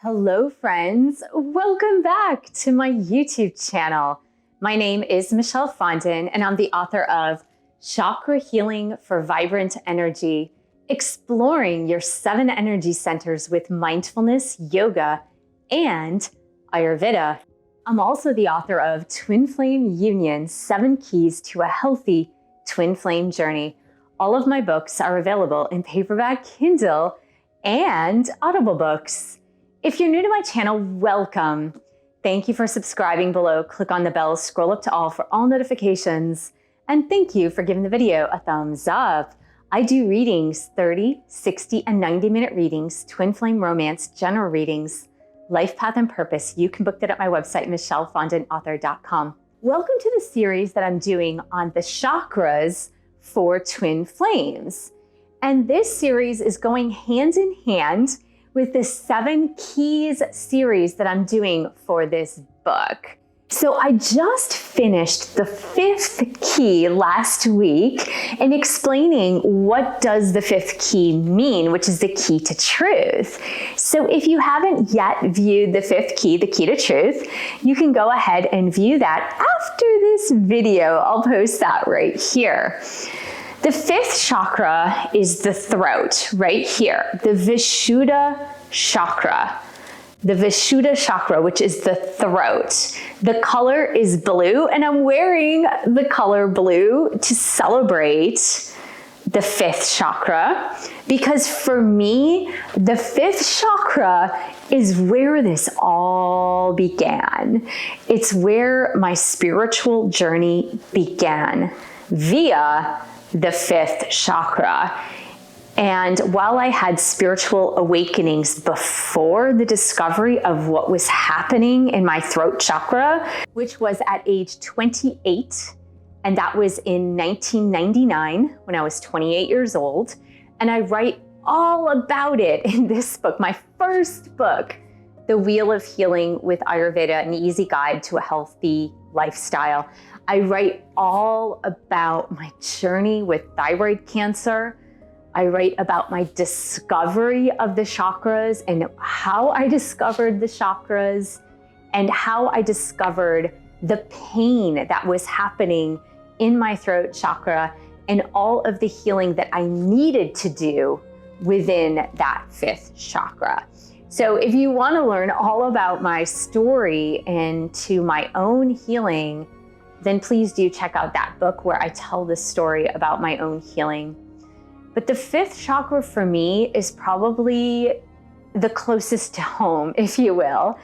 Hello friends, welcome back to my YouTube channel. My name is Michelle Fondin and I'm the author of Chakra Healing for Vibrant Energy, exploring your 7 energy centers with mindfulness, yoga, and Ayurveda. I'm also the author of Twin Flame Union, 7 Keys to a Healthy Twin Flame Journey. All of my books are available in paperback, Kindle, and Audible books. If you're new to my channel, welcome. Thank you for subscribing below. Click on the bell, scroll up to all for all notifications. And thank you for giving the video a thumbs up. I do readings, 30, 60, and 90-minute readings, twin flame romance, general readings, life path and purpose. You can book that at my website, michellefondinauthor.com. Welcome to the series that I'm doing on the chakras for twin flames. And this series is going hand in hand with the 7 Keys series that I'm doing for this book. So I just finished the 5th key last week in explaining what does the 5th key mean, which is the key to truth. So if you haven't yet viewed the 5th key, the key to truth, you can go ahead and view that after this video. I'll post that right here. The 5th chakra is the throat, right here, the Vishuddha chakra. The Vishuddha chakra, which is the throat. The color is blue, and I'm wearing the color blue to celebrate the 5th chakra, because for me, the 5th chakra is where this all began. It's where my spiritual journey began via the 5th chakra. And while I had spiritual awakenings before the discovery of what was happening in my throat chakra, which was at age 28, and that was in 1999 when I was 28 years old, and I write all about it in this book, my first book, The Wheel of Healing with Ayurveda, an easy guide to a healthy lifestyle. I write all about my journey with thyroid cancer. I write about my discovery of the chakras and how I discovered the chakras and how I discovered the pain that was happening in my throat chakra and all of the healing that I needed to do within that 5th chakra. So if you want to learn all about my story and to my own healing, then please do check out that book where I tell the story about my own healing. But the 5th chakra for me is probably the closest to home, if you will.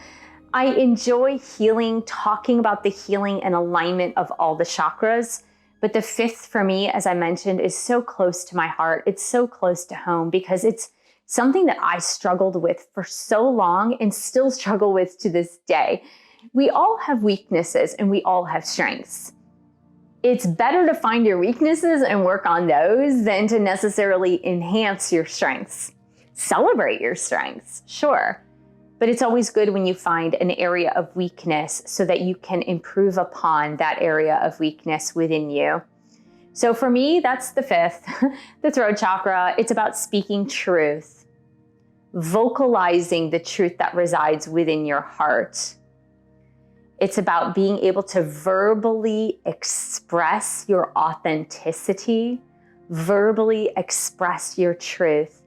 I enjoy healing, talking about the healing and alignment of all the chakras. But the 5th for me, as I mentioned, is so close to my heart. It's so close to home because it's something that I struggled with for so long and still struggle with to this day. We all have weaknesses and we all have strengths. It's better to find your weaknesses and work on those than to necessarily enhance your strengths. Celebrate your strengths, sure, but it's always good when you find an area of weakness so that you can improve upon that area of weakness within you. So for me, that's the 5th, the throat chakra. It's about speaking truth, vocalizing the truth that resides within your heart. It's about being able to verbally express your authenticity, verbally express your truth.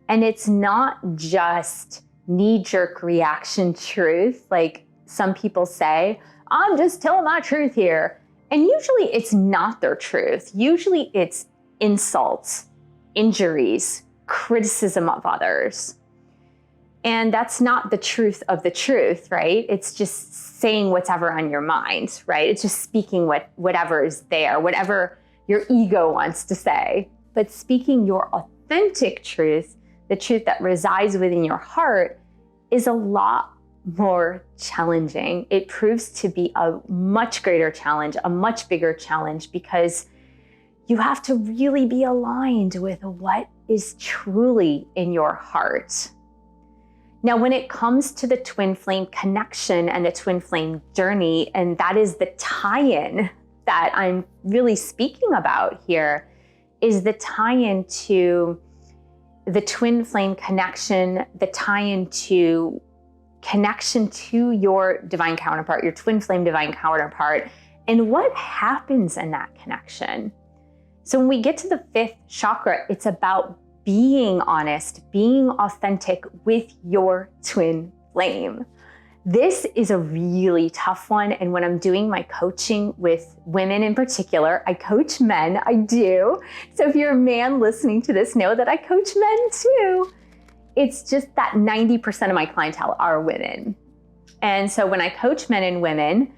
And it's not just knee-jerk reaction truth, like some people say, I'm just telling my truth here. And usually it's not their truth. Usually it's insults, injuries, criticism of others. And that's not the truth of the truth, right? It's just saying whatever on your mind, right? It's just speaking whatever is there, whatever your ego wants to say. But speaking your authentic truth, the truth that resides within your heart, is a lot more challenging. It proves to be a much greater challenge, a much bigger challenge, because you have to really be aligned with what is truly in your heart. Now, when it comes to the twin flame connection and the twin flame journey, and that is the tie-in that I'm really speaking about here, is the tie-in to the twin flame connection, the tie-in to connection to your divine counterpart, your twin flame divine counterpart, and what happens in that connection. So when we get to the fifth chakra, it's about being honest, being authentic with your twin flame. This is a really tough one. And when I'm doing my coaching with women in particular, I coach men, I do. So if you're a man listening to this, know that I coach men too. It's just that 90% of my clientele are women. And so when I coach men and women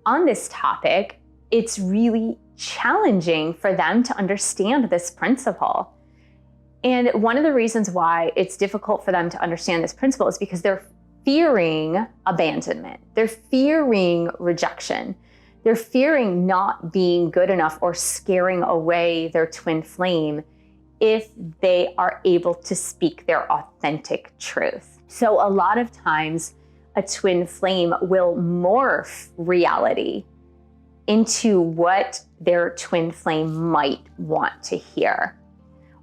on this topic, it's really challenging for them to understand this principle. And one of the reasons why it's difficult for them to understand this principle is because they're fearing abandonment. They're fearing rejection. They're fearing not being good enough or scaring away their twin flame if they are able to speak their authentic truth. So a lot of times a twin flame will morph reality into what their twin flame might want to hear.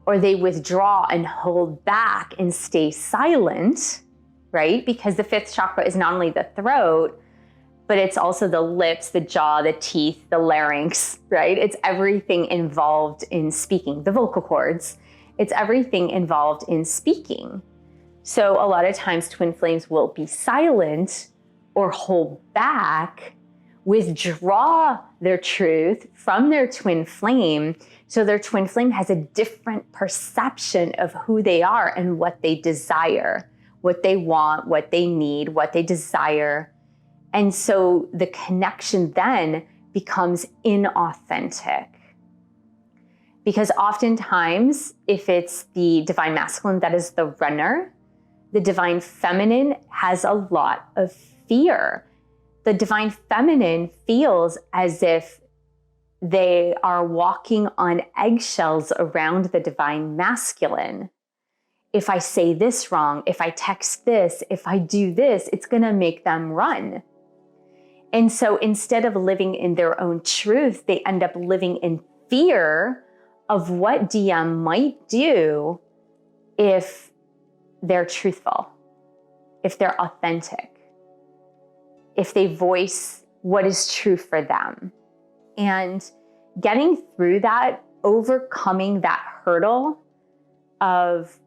Or they withdraw and hold back and stay silent, right? Because the fifth chakra is not only the throat, but it's also the lips, the jaw, the teeth, the larynx, right? It's everything involved in speaking, the vocal cords. It's everything involved in speaking. So a lot of times twin flames will be silent or hold back, withdraw their truth from their twin flame. So their twin flame has a different perception of who they are and what they desire, what they want, what they need, what they desire. And so the connection then becomes inauthentic. Because oftentimes, if it's the divine masculine that is the runner, the divine feminine has a lot of fear. The divine feminine feels as if they are walking on eggshells around the divine masculine. If I say this wrong, if I text this, if I do this, it's going to make them run. And so instead of living in their own truth, they end up living in fear of what DM might do if they're truthful, if they're authentic, if they voice what is true for them. And getting through that, overcoming that hurdle of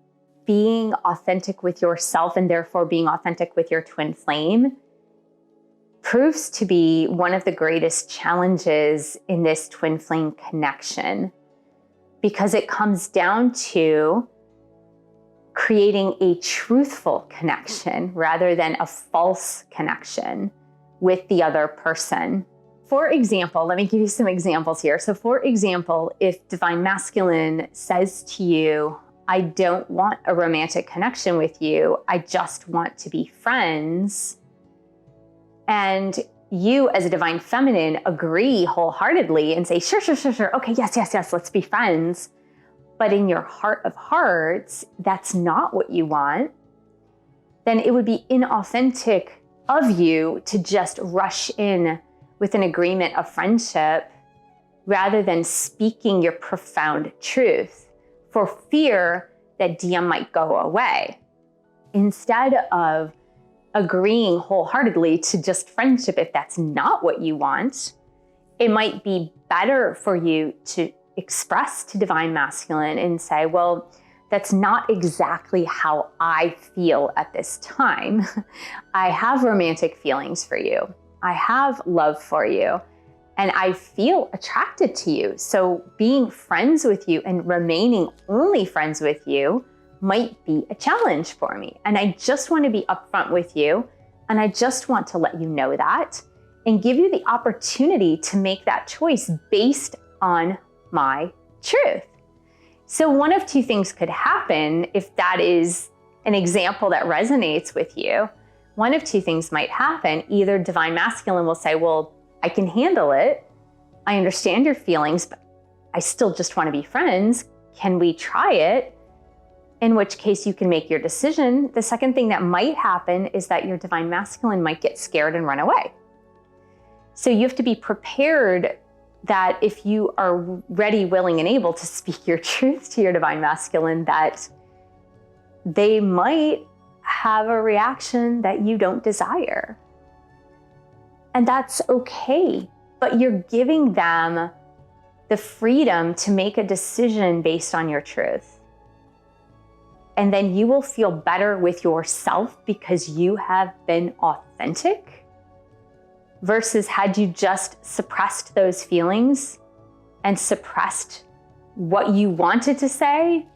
being authentic with yourself and therefore being authentic with your twin flame proves to be one of the greatest challenges in this twin flame connection, because it comes down to creating a truthful connection rather than a false connection with the other person. For example, let me give you some examples here. So for example, if divine masculine says to you, I don't want a romantic connection with you, I just want to be friends. And you as a divine feminine agree wholeheartedly and say, sure. Okay, yes, let's be friends. But in your heart of hearts, that's not what you want. Then it would be inauthentic of you to just rush in with an agreement of friendship rather than speaking your profound truth for fear that DM might go away. Instead of agreeing wholeheartedly to just friendship, if that's not what you want, it might be better for you to express to divine masculine and say, well, that's not exactly how I feel at this time. I have romantic feelings for you. I have love for you, and I feel attracted to you. So being friends with you and remaining only friends with you might be a challenge for me. And I just want to be upfront with you. And I just want to let you know that and give you the opportunity to make that choice based on my truth. So one of two things could happen if that is an example that resonates with you. One of two things might happen. Either divine masculine will say, well, I can handle it. I understand your feelings, but I still just want to be friends. Can we try it? In which case you can make your decision. The second thing that might happen is that your divine masculine might get scared and run away. So you have to be prepared that if you are ready, willing, and able to speak your truth to your divine masculine, that they might have a reaction that you don't desire. And that's okay, but you're giving them the freedom to make a decision based on your truth. And then you will feel better with yourself because you have been authentic, versus had you just suppressed those feelings and suppressed what you wanted to say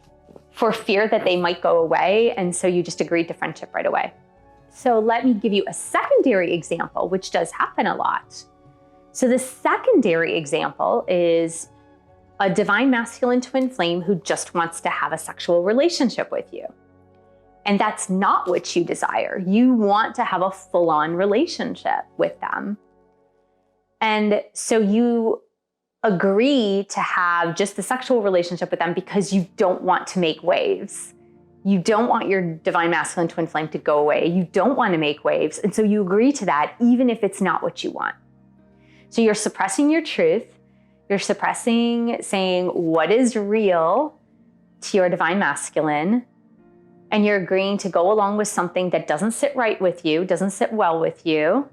for fear that they might go away. And so you just agreed to friendship right away. So let me give you a secondary example, which does happen a lot. So the secondary example is a divine masculine twin flame who just wants to have a sexual relationship with you. And that's not what you desire. You want to have a full-on relationship with them. And so you agree to have just the sexual relationship with them because you don't want to make waves. You don't want your divine masculine twin flame to go away. You don't want to make waves. And so you agree to that even if it's not what you want. So you're suppressing your truth. You're suppressing saying what is real to your divine masculine. And you're agreeing to go along with something that doesn't sit right with you, doesn't sit well with you.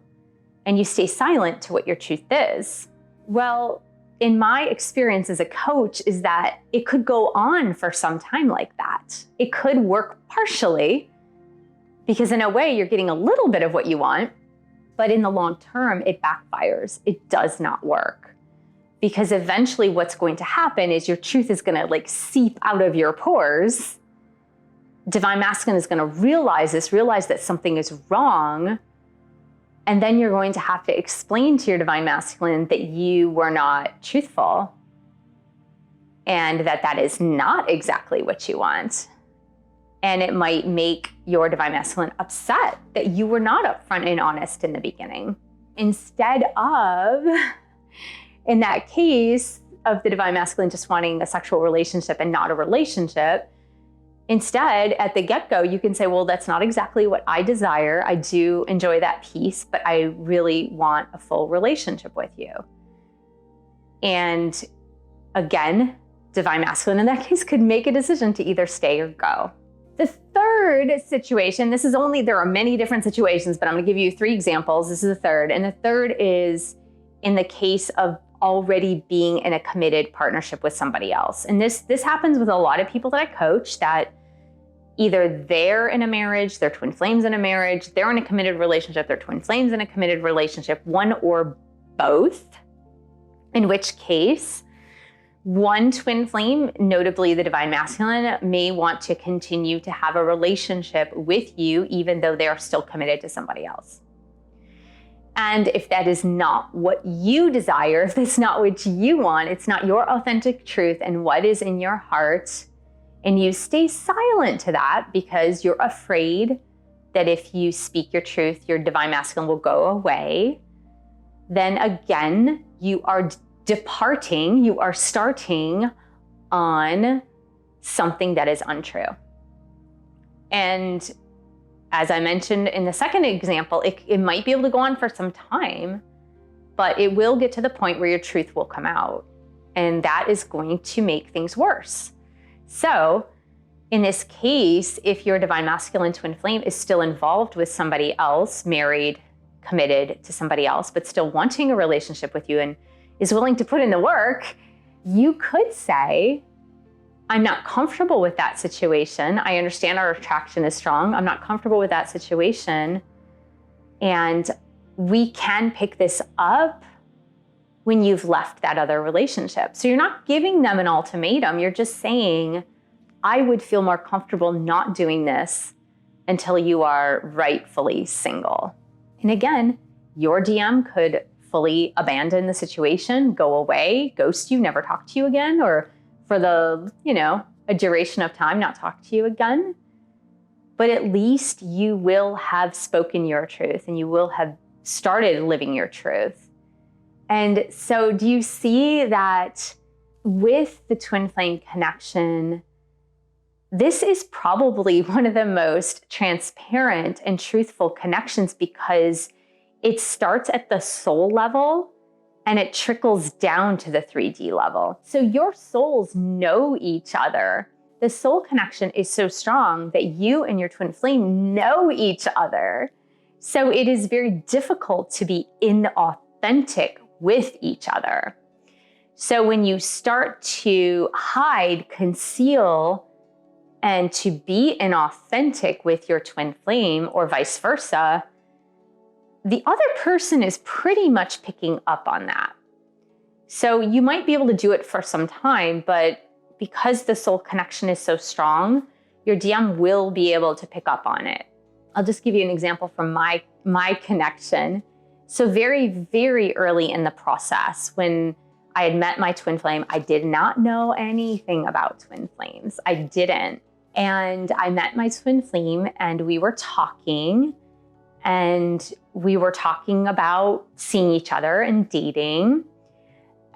And you stay silent to what your truth is. Well, in my experience as a coach is that it could go on for some time like that. It could work partially because in a way you're getting a little bit of what you want, but in the long term, it backfires. It does not work because eventually what's going to happen is your truth is going to seep out of your pores. Divine masculine is going to realize that something is wrong. And then you're going to have to explain to your divine masculine that you were not truthful and that is not exactly what you want. And it might make your divine masculine upset that you were not upfront and honest in the beginning. Instead of, in that case of the divine masculine just wanting a sexual relationship and not a relationship, instead, at the get-go, you can say, well, that's not exactly what I desire. I do enjoy that piece, but I really want a full relationship with you. And again, divine masculine in that case could make a decision to either stay or go. The third situation, there are many different situations, but I'm going to give you 3 examples. This is the third. And the third is in the case of already being in a committed partnership with somebody else. And this happens with a lot of people that I coach, that either they're in a marriage, they're twin flames in a marriage, they're in a committed relationship, they're twin flames in a committed relationship, one or both, in which case one twin flame, notably the divine masculine, may want to continue to have a relationship with you even though they are still committed to somebody else. And if that is not what you desire, if that's not what you want, it's not your authentic truth and what is in your heart, and you stay silent to that because you're afraid that if you speak your truth, your divine masculine will go away, then again, you are departing, you are starting on something that is untrue. And as I mentioned in the second example, it might be able to go on for some time, but it will get to the point where your truth will come out. And that is going to make things worse. So in this case, if your divine masculine twin flame is still involved with somebody else, married, committed to somebody else, but still wanting a relationship with you and is willing to put in the work, you could say, I'm not comfortable with that situation. I understand our attraction is strong. I'm not comfortable with that situation. And we can pick this up when you've left that other relationship. So you're not giving them an ultimatum. You're just saying, I would feel more comfortable not doing this until you are rightfully single. And again, your DM could fully abandon the situation, go away, ghost you, never talk to you again, or for a duration of time, not talk to you again. But at least you will have spoken your truth and you will have started living your truth. And so do you see that with the twin flame connection, this is probably one of the most transparent and truthful connections because it starts at the soul level and it trickles down to the 3D level. So your souls know each other the soul connection is so strong that you and your twin flame know each other. So it is very difficult to be inauthentic with each other. So when you start to hide, conceal, and to be inauthentic with your twin flame or vice versa, the other person is pretty much picking up on that. So you might be able to do it for some time, but because the soul connection is so strong, your DM will be able to pick up on it. I'll just give you an example from my connection. So very, very early in the process, when I had met my twin flame, I did not know anything about twin flames. I didn't. And I met my twin flame and we were talking about seeing each other and dating.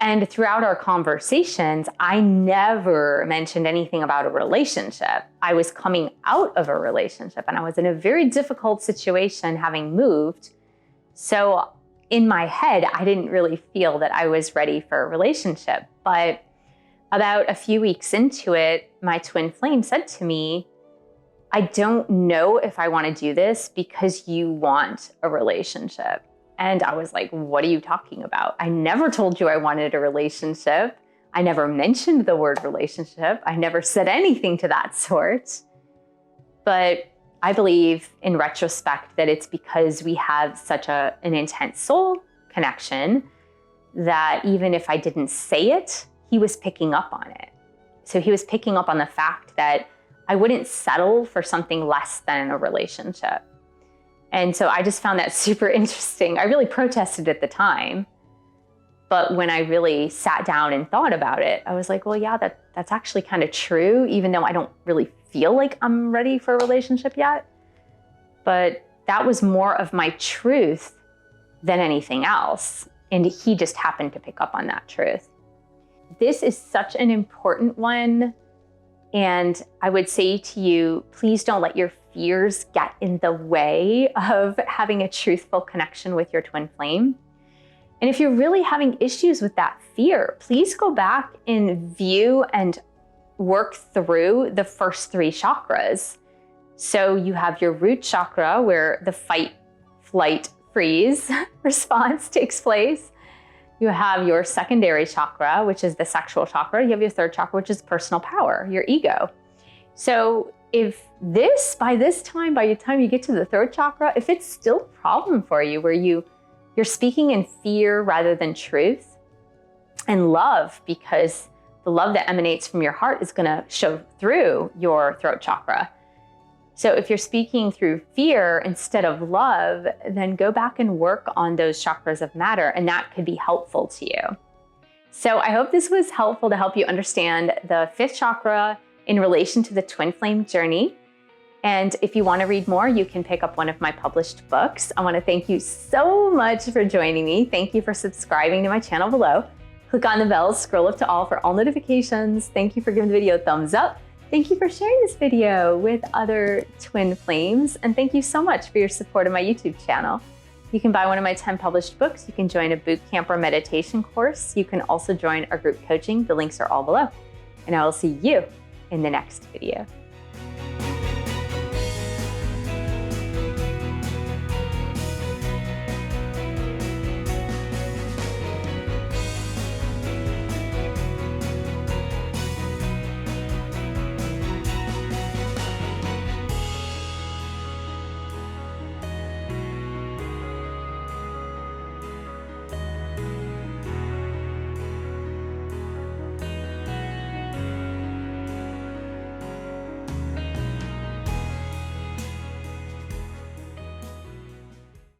And throughout our conversations, I never mentioned anything about a relationship. I was coming out of a relationship and I was in a very difficult situation having moved. So in my head, I didn't really feel that I was ready for a relationship. But about a few weeks into it, my twin flame said to me, I don't know if I want to do this because you want a relationship. And I was like, what are you talking about? I never told you I wanted a relationship. I never mentioned the word relationship. I never said anything to that sort. But I believe in retrospect that it's because we have such an intense soul connection that even if I didn't say it, he was picking up on it. So he was picking up on the fact that I wouldn't settle for something less than a relationship. And so I just found that super interesting. I really protested at the time, but when I really sat down and thought about it, I was like, well, yeah, that's actually kind of true, even though I don't really feel like I'm ready for a relationship yet. But that was more of my truth than anything else. And he just happened to pick up on that truth. This is such an important one. And I would say to you, please don't let your fears get in the way of having a truthful connection with your twin flame. And if you're really having issues with that fear, please go back and view and work through the first 3 chakras. So you have your root chakra where the fight, flight, freeze response takes place. You have your secondary chakra, which is the sexual chakra. You have your third chakra, which is personal power, your ego. So if by the time you get to the third chakra, if it's still a problem for you where you're speaking in fear rather than truth and love, because the love that emanates from your heart is going to show through your throat chakra. So if you're speaking through fear instead of love, then go back and work on those chakras of matter, and that could be helpful to you. So I hope this was helpful to help you understand the 5th chakra in relation to the twin flame journey. And if you want to read more, you can pick up one of my published books. I want to thank you so much for joining me. Thank you for subscribing to my channel below. Click on the bell, scroll up to all for all notifications. Thank you for giving the video a thumbs up. Thank you for sharing this video with other twin flames. And thank you so much for your support of my YouTube channel. You can buy one of my 10 published books. You can join a boot camp or meditation course. You can also join our group coaching. The links are all below. And I will see you in the next video.